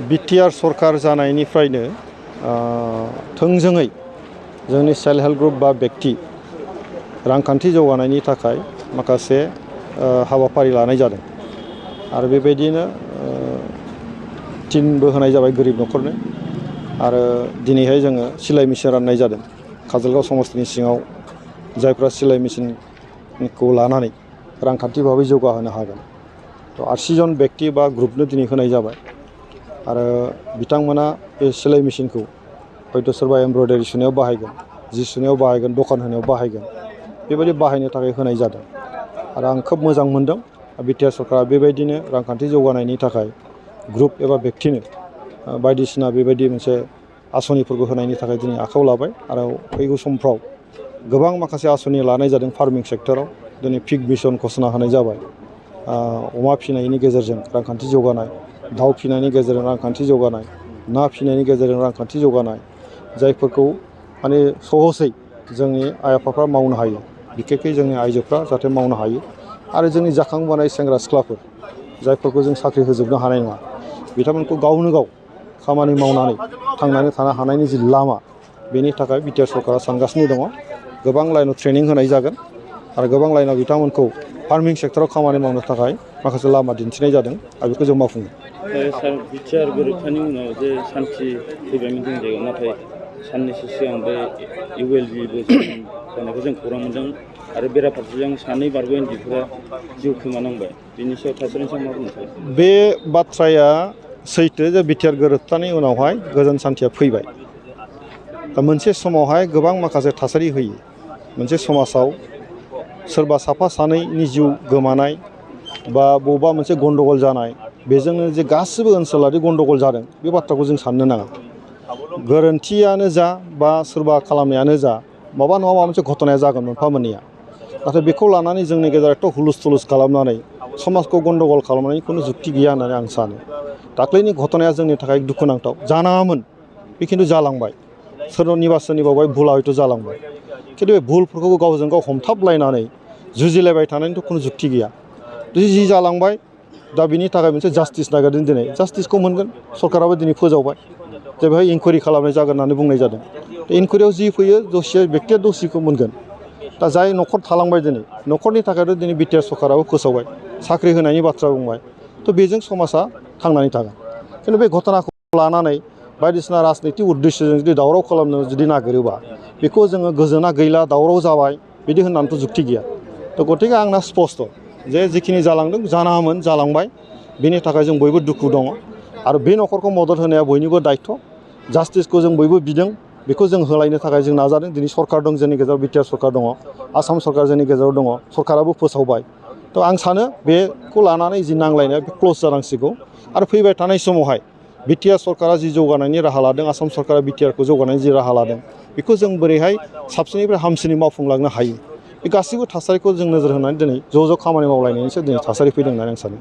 BTR सरकार जानायनिफ्रायनो थोंजोङै जोंनि सेल्फ हेल्प ग्रुप बा व्यक्ति रांखान्थि जौगानायनि थाखाय माखासे हाबाफारि लानाय जादों आरो बेबायदिनो टिनबो होनाय जाबाय गोरिब न'खरनो आरो दिनैहाय जोङो सिलाइ मेचिन राननाय जादों काजलगाव समस्थिनि सिङाव जायफ्रा सिलाइ मेचिनखौ लानानै रांखान्थि भाबै जौगाहोनो हागोन थ' 80 जन व्यक्ति बा ग्रुपनो दिनै होनाय जाबाय आरो बिथांमोना बे सिलाइ मेचिनखौ हयथ' सोरबा एमब्रयडारि सुनायाव बाहायगोन जि सुनायाव बाहायगोन दखान होनायाव बाहायगोन बेबायदि बाहायनो थाखाय होनाय जादों आरो आं खोब मोजां मोनदों बिटिआर सरकारा बेबायदिनो रांखान्थि जौगानायनि थाखाय ग्रुप एबा व्यक्तिनो बायदिसिना बेबायदि मोनसे आसनिफोरखौ होनायनि थाखाय दिनै आखायाव लाबाय आरो फैगौ समफ्राव गोबां माखासे आसनि लानाय जादों फार्मिं सेक्टराव दिनै पिग मिशन घोषणा होनाय जाबाय अमा फिनायनि गेजेरजों रांखान्थि जौगानाय दाउ फिनायनि गेजेरजों रांखान्थि जौगानाय ना फिनायनि गेजेरजों रांखान्थि जौगानाय जायफोरखौ माने सहसै जोंनि आइ आफाफ्रा मावनो हायो बिखेखै जोंनि आइजोफ्रा जाहाथे मावनो हायो आरो जोंनि जाखांबोनाय सेंग्रा सिख्लाफोर जायफोरखौ जों साख्रि होजोबनो हानाय नङा बिथांमोनखौ गावनो गाव खामानि मावनानै थांनानै थानो हानायनि जि लामा बेनि थाखाय बिटिआर सरकारा सानगासिनो दङ गोबां लाइनाव ट्रेनिं होनाय जागोन आरो गोबां लाइनाव बिथांमोनखौ फार्मिं सेक्टराव खामानि मावनो थाखाय माखासे लामा दिन्थिनाय जादों आरो बेखौ जों मावफुंगोन। सार बिटिआर गोरोबथानि उनाव जे सान्थि फैबायमोन जोंनि जायगायाव नाथाय साननैसो सिगां बे ULBबो जानायखौ जों खौरां मोनदों आरो बेराफारसेजों सानै बारग' एनजिफोरा जिउ खोमानांबाय बिनि सायाव थासारिनि सायाव मा बुंनो सार? बे बाथ्राया सैथो जे बिटिआर गोरोबथानि उनावहाय गोजोन सान्थिया फैबाय दा मोनसे समावहाय गोबां माखासे थासारि होयो मोनसे समाजाव सोरबा साफा सानैनि जिउ गोमानाय बा बबेबा मोनसे गन्दगल जानाय बेजोंनो जे गासिबो ओनसोलारि गन्दगल जादों बे बाथ्राखौ जों साननो नाङा गोरोन्थियानो जा बा सोरबा खालामनायानो जा माबा नङा माबा मोनसे घटनाया जागोन मोनफा मोननैया नाथाय बेखौ लानानै जोंनि गेजेराव एथ' हुलुस थुलुस खालामनानै समाजखौ गन्दगल खालामनायनि खुनु जुक्ति गैया होननानै आं सानो दाख्लैनि घटनाया जोंनि थाखाय दुखुनांथाव जानाङामोन बे खिन्थु जालांबाय सोरनिबा सोरनिबा भुला हयथ' जालांबाय खिन्थु बे भुलफोरखौ गावजों गाव हमथाबलायनानै जुजिलायबाय थानायनिथ' खुनु जुक्ति गैया जि जालांबाय दा बिनि थाखाय मोनसे जास्टिस नागिरदों दिनै जास्टिसखौ मोनगोन सरकाराबो दिनै फोजावबाय जे बेहाय इनकुवारि खालामनाय जागोन होननानै बुंनाय जादों इनकुवारियाव जि फैयो दसे बेक्तिया दसिखौ मोनगोन दा जाय न'खर थालांबाय दिनै न'खरनि थाखायथ' दिनै बिटिआर सरकाराबो फोसावबाय साख्रि होनायनि बाथ्रा बुंबाय थ' बेजों समाजा थांनानै थागोन खिन्थु बे घटनाखौ लानानै बायदिसिना राजनितिक उद्देश्यजों जुदि दावराव खालामनो जुदि नागिरोबा बेखौ जोङो गोजोना गैला दावराव जाबाय बिदि होननानैथ' जुक्ति गैया थ' गतिके आंना स्पस्त' जे जिखिनि जालांदों जानाङामोन जालांबाय बेनि थाखाय जों बयबो दुखु दङ आरो बे न'खरखौ मदद होनाया बयनिबो दायथ' जास्टिसखौ जों बयबो बिदों बेखौ जों होलायनो थाखाय जों नाजादों दिनै सरकार दं जोंनि गेजेराव बिटिआर सरकार दङ आसाम सरकार जोंनि गेजेराव दङ सरकाराबो फोसावबाय थ' आं सानो बेखौ लानानै जि नांलायनाया बे क्ल'ज जानांसिगौ आरो फैबाय थानाय समावहाय बिटिआर सरकारा जि जौगानायनि राहा लादों आसाम सरकारा बिटिआरखौ जौगानायनि जि राहा लादों बेखौ जों बोरैहाय साबसिननिफ्राय हामसिनै मावफुंलांनो हायो बे गासैबो थासारिखौ जों नोजोर होनानै दिनै ज' खामानि मावलायनायनिसो दिनै थासारि फैदों होननानै आं सानो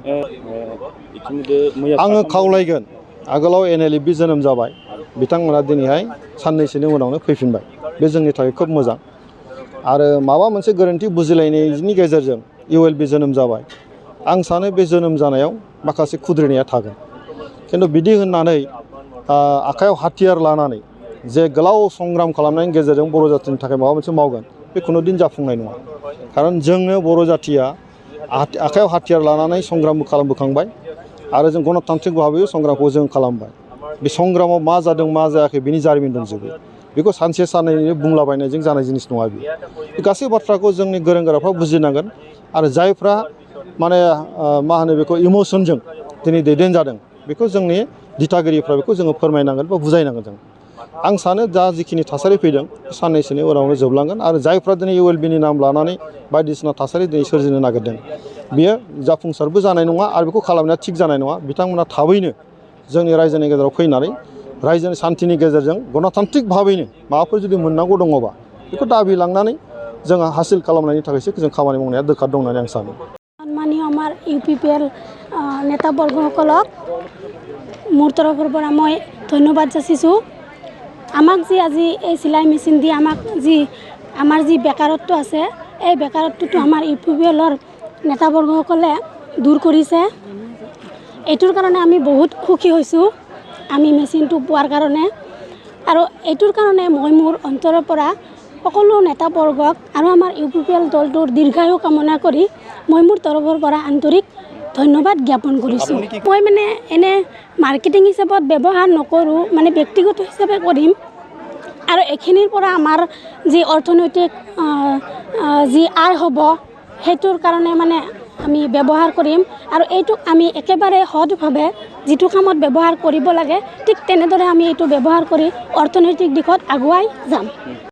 आङो खावलायगोन आगोलाव NLFB जोनोम जाबाय बिथांमोना दिनैहाय साननैसोनि उनावनो फैफिनबाय बे जोंनि थाखाय खोब मोजां आरो माबा मोनसे गोरोन्थि बुजिलायनायनि गेजेरजों ULB जोनोम जाबाय आं सानो बे जोनोम जानायाव माखासे खुद्रिनाया थागोन खिन्थु बिदि होननानै आखायाव हाथियार लानानै जे गोलाव संग्राम खालामनायनि गेजेरजों बर' जाथिनि थाखाय माबा मोनसे मावगोन बे खुनुदिन जाफुंनाय नङा खारन जोङो बर' जाथिया आखायाव हाथियार लानानै संग्रामबो खालामबोखांबाय आरो जों गणतान्त्रिक भाबै संग्रामखौ जों खालामबाय बे संग्रामाव मा जादों मा जायाखै बिनि जारिमिन दंजोबो बेखौ सानसे साननै बुंलाबायनायजों जानाय जिनिस नङा बे गासै बाथ्राखौ जोंनि गोरों गोराफ्रा बुजिनांगोन आरो जायफ्रा माने मा होनो बेखौ इमोसनजों दिनै दैदेनजादों बेखौ जोंनि दिथागिरिफ्रा बेखौ जोङो फोरमायनांगोन बा बुजायनांगोन जों आं सानो दा जिखिनि थासारि फैदों साननैसोनि उनावनो जोबलांगोन आरो जायफ्रा दिनै ULBनि नाम लानानै बायदिसिना थासारि दिनै सोरजिनो नागिरदों बियो जाफुंसारबो जानाय नङा आरो बेखौ खालामनाया थिग जानाय नङा बिथांमोना थाबैनो जोंनि रायजोनि गेजेराव फैनानै रायजोनि सान्थिनि गेजेरजों गणतान्त्रिक भाबैनो माबाफोर जुदि मोननांगौ दङबा बेखौ दाबि लांनानै जोंहा हासिल खालामनायनि थाखायसो जों खामानि मावनाया दरखार दं होननानै आं सानो। सन्मानीय আমাৰ UPPL নেতাবৰ্গসকলক মোৰ তৰফৰ পৰা মই ধন্যবাদ যাচিছোঁ আমাক যি আজি এই চিলাই মেচিন দি আমাক যি আমাৰ যি বেকাৰত্ব আছে এই বেকাৰত্বটো আমাৰ UPPLৰ নেতাবৰ্গসকলে দূৰ কৰিছে এইটোৰ কাৰণে আমি বহুত সুখী হৈছোঁ আমি মেচিনটো পোৱাৰ কাৰণে আৰু এইটোৰ কাৰণে মই মোৰ অন্তৰৰ পৰা সকলো নেতাবৰ্গক আৰু আমাৰ UPPL দলটোৰ দীৰ্ঘায়ু কামনা কৰি মই মোৰ তৰফৰ পৰা আন্তৰিক ধন্যবাদ জ্ঞাপন কৰিছোঁ মই মানে এনে মাৰ্কেটিং হিচাপত ব্যৱহাৰ নকৰোঁ মানে ব্যক্তিগত হিচাপে কৰিম আৰু এইখিনিৰ পৰা আমাৰ যি অৰ্থনৈতিক যি আয় হ'ব সেইটোৰ কাৰণে মানে আমি ব্যৱহাৰ কৰিম আৰু এইটোক আমি একেবাৰে সৎভাৱে যিটো কামত ব্যৱহাৰ কৰিব লাগে ঠিক তেনেদৰে আমি এইটো ব্যৱহাৰ কৰি অৰ্থনৈতিক দিশত আগুৱাই যাম